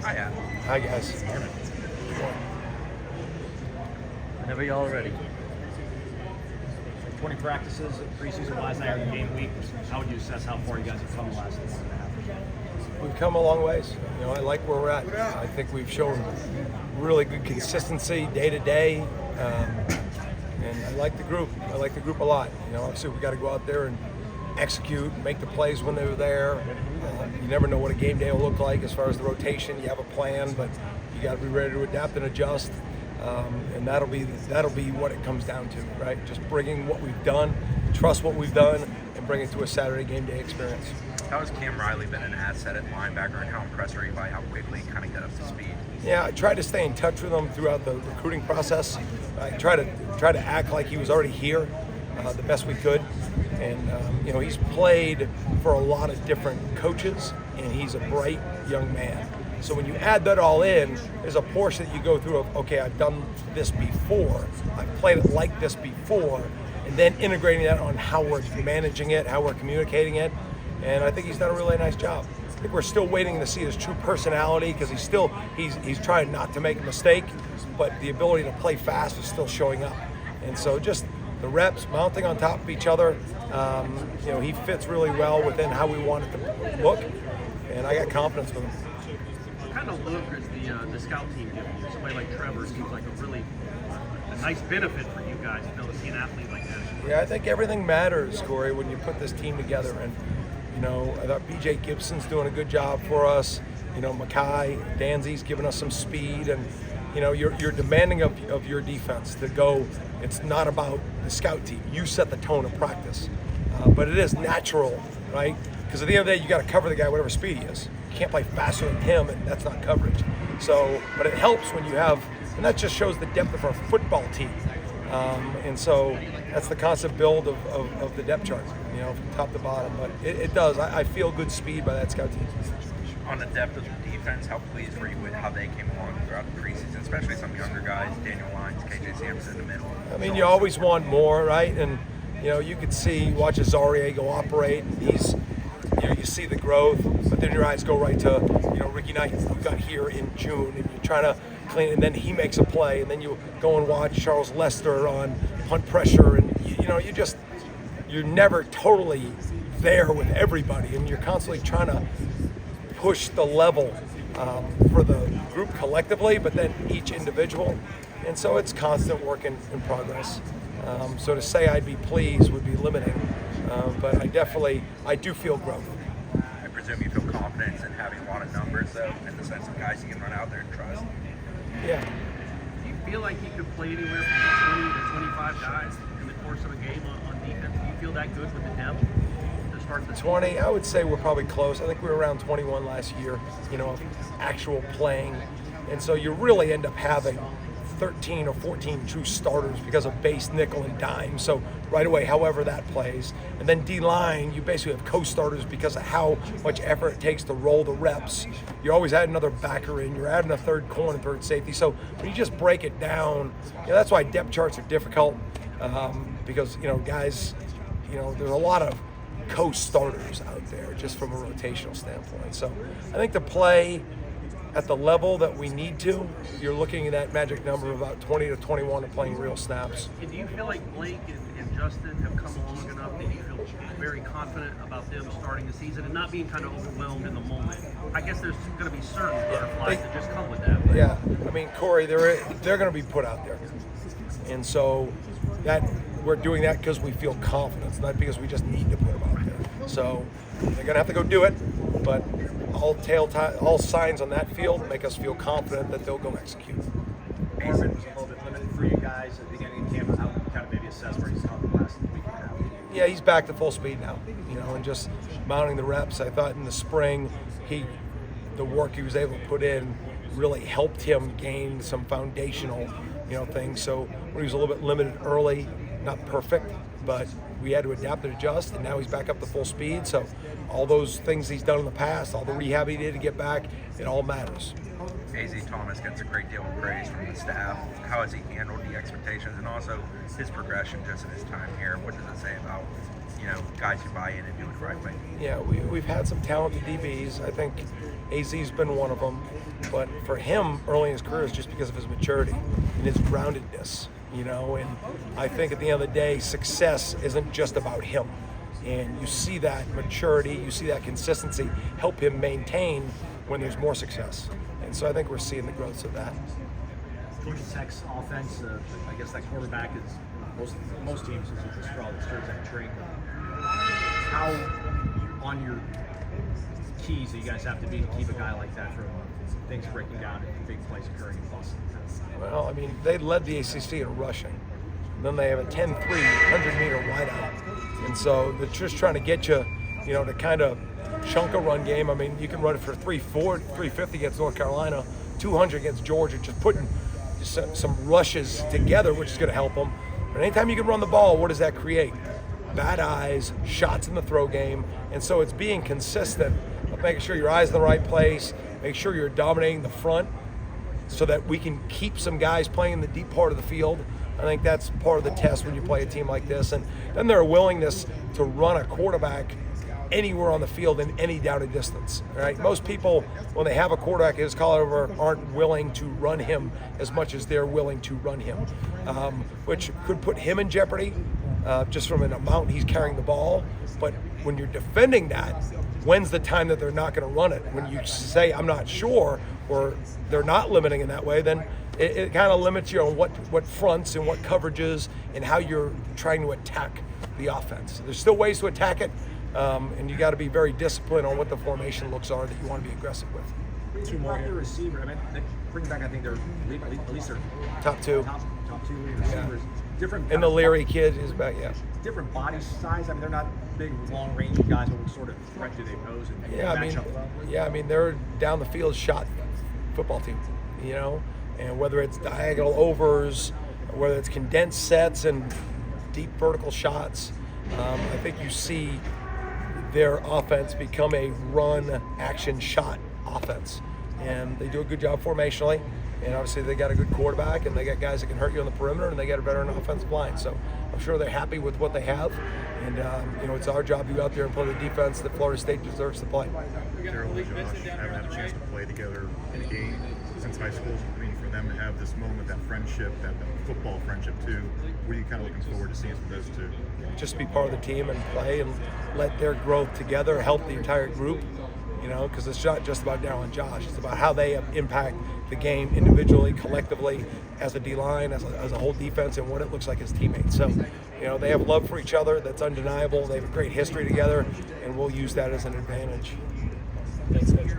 Hiya. Hi, guys. Whenever y'all are ready. 20 practices, preseason, last night of game week. How would you assess how far you guys have come the last 1.5? We've come a long ways. You know, I like where we're at. I think we've shown really good consistency day to day, and I like the group. I like the group a lot. You know, obviously we got to go out there and execute, make the plays when they're there. You never know what a game day will look like as far as the rotation. You have a plan, but you got to be ready to adapt and adjust. And that'll be what it comes down to, right? Just bringing what we've done, trust what we've done, and bring it to a Saturday game day experience. How has Cam Riley been an asset at linebacker, and how impressed are you by how quickly he kind of got up to speed? Yeah, I tried to stay in touch with him throughout the recruiting process. I tried to act like he was already here the best we could. And you know, he's played for a lot of different coaches, and he's a bright young man. So when you add that all in, there's a portion that you go through of, okay, I've done this before, I've played it like this before, and then integrating that on how we're managing it, how we're communicating it, and I think he's done a really nice job. I think we're still waiting to see his true personality, because he's trying not to make a mistake, but the ability to play fast is still showing up. And so just the reps, mounting on top of each other, you know, he fits really well within how we want it to look, and I got confidence with him. What kind of look is the scout team giving you? Somebody like Trevor seems like a really nice benefit for you guys to see an athlete like that. Yeah, I think everything matters, Corey, when you put this team together. And, you know, I thought B.J. Gibson's doing a good job for us. You know, Mackay, Danzy's giving us some speed. And, you know, you're demanding of your defense to go. It's not about the scout team. You set the tone of practice. But it is natural, right? Because at the end of the day, you got to cover the guy whatever speed he is. You can't play faster than him, and that's not coverage. So, but it helps when you have, and that just shows the depth of our football team. And so that's the constant build of the depth chart, you know, from top to bottom. But it does. I feel good speed by that scout team. On the depth of the defense, how pleased were you with how they came along throughout the preseason, especially some younger guys, Daniel Lyons, KJ Sampson in the middle? I mean, you always want more, right? And, you know, you could watch Azareye'h go operate, and he's, you know, you see the growth, but then your eyes go right to, you know, Ricky Knight, who got here in June, and you're trying to clean, and then he makes a play, and then you go and watch Charles Lester on punt pressure, and you know, you're never totally there with everybody, and you're constantly trying to push the level for the group collectively, but then each individual, and so it's constant work in progress. So to say I'd be pleased would be limiting, but I do feel growth. I presume you feel confidence in having a lot of numbers, though, in the sense of guys you can run out there and trust. Yeah. Do you feel like you could play anywhere from 20 to 25 guys in the course of a game on defense? Do you feel that good with the depth to start the 20, I would say we're probably close. I think we were around 21 last year, you know, of actual playing. And so you really end up having 13 or 14 true starters because of base, nickel, and dime. So right away, however that plays. And then D-line, you basically have co-starters because of how much effort it takes to roll the reps. You always add another backer in. You're adding a third corner, third safety. So when you just break it down, you know, that's why depth charts are difficult because, you know, guys, you know, there's a lot of co-starters out there just from a rotational standpoint. So I think to play at the level that we need to, you're looking at that magic number of about 20 to 21 and playing real snaps. And do you feel like Blake and Justin have come along enough that you feel very confident about them starting the season and not being kind of overwhelmed in the moment? I guess there's going to be certain butterflies that just come with that. But. Yeah, I mean, Corey, they're going to be put out there. And so that we're doing that because we feel confidence, not because we just need to put them out there. So they're going to have to go do it, but all signs on that field make us feel confident that they'll go execute. Marvin was a little bit limited for you guys at the beginning of camp. How would you kind of maybe assess where he's come the last week and a half? Yeah, he's back to full speed now, you know, and just mounting the reps. I thought in the spring, the work he was able to put in really helped him gain some foundational, you know, things. So when he was a little bit limited early, not perfect, but we had to adapt and adjust, and now he's back up to full speed. So all those things he's done in the past, all the rehab he did to get back, it all matters. A.Z. Thomas gets a great deal of praise from the staff. How has he handled the expectations and also his progression just in his time here? What does it say about guys who buy in and do it the right way. Yeah, we've had some talented DBs. I think AZ's been one of them. But for him, early in his career, is just because of his maturity and his groundedness, And I think at the end of the day, success isn't just about him. And you see that maturity, you see that consistency help him maintain when there's more success. And so I think we're seeing the growth of that. Georgia Tech's offense, I guess that quarterback is most teams is the straw that stirs that drink. How on your keys do you guys have to be to keep a guy like that from things breaking down and big plays occurring in Boston? Well, I mean, they led the ACC in rushing. And then they have a 10-3, 100-meter wideout. And so they're just trying to get you, to kind of chunk a run game. I mean, you can run it for 350 against North Carolina, 200 against Georgia, just putting some rushes together, which is going to help them. But anytime you can run the ball, what does that create? Bad eyes, shots in the throw game. And so it's being consistent of making sure your eyes in the right place, make sure you're dominating the front so that we can keep some guys playing in the deep part of the field. I think that's part of the test when you play a team like this. And then their willingness to run a quarterback anywhere on the field in any down and distance, right? Most people, when they have a quarterback at his caliber, aren't willing to run him as much as they're willing to run him, which could put him in jeopardy just from an amount he's carrying the ball. But when you're defending that, when's the time that they're not going to run it? When you say, I'm not sure, or they're not limiting in that way, then it kind of limits you on what fronts and what coverages and how you're trying to attack the offense. There's still ways to attack it, and you got to be very disciplined on what the formation looks are that you want to be aggressive with. Two more your receiver. I mean, they bring back. I think they're at least they're top two receivers. Yeah. Different. And the Leary kid is back. Yeah. Different body size. I mean, they're not big, long-range guys. But what sort of threat do they pose? And I mean, they're down the field shot football team. And whether it's diagonal overs, whether it's condensed sets and deep vertical shots, I think you see their offense become a run, action, shot offense. And they do a good job formationally. And obviously they got a good quarterback, and they got guys that can hurt you on the perimeter, and they got a veteran offensive line. So I'm sure they're happy with what they have. And, it's our job to go out there and play the defense that Florida State deserves to play. Daryl and Josh haven't had a chance to play together in a game since high school. I mean, for them to have this moment, that friendship, that football friendship too, what are you kind of looking forward to seeing from those two? Just be part of the team and play and let their growth together help the entire group, because it's not just about Daryl and Josh. It's about how they impact the game individually, collectively, as a D-line, as a whole defense, and what it looks like as teammates. So, they have love for each other. That's undeniable. They have a great history together, and we'll use that as an advantage. Thanks, Coach.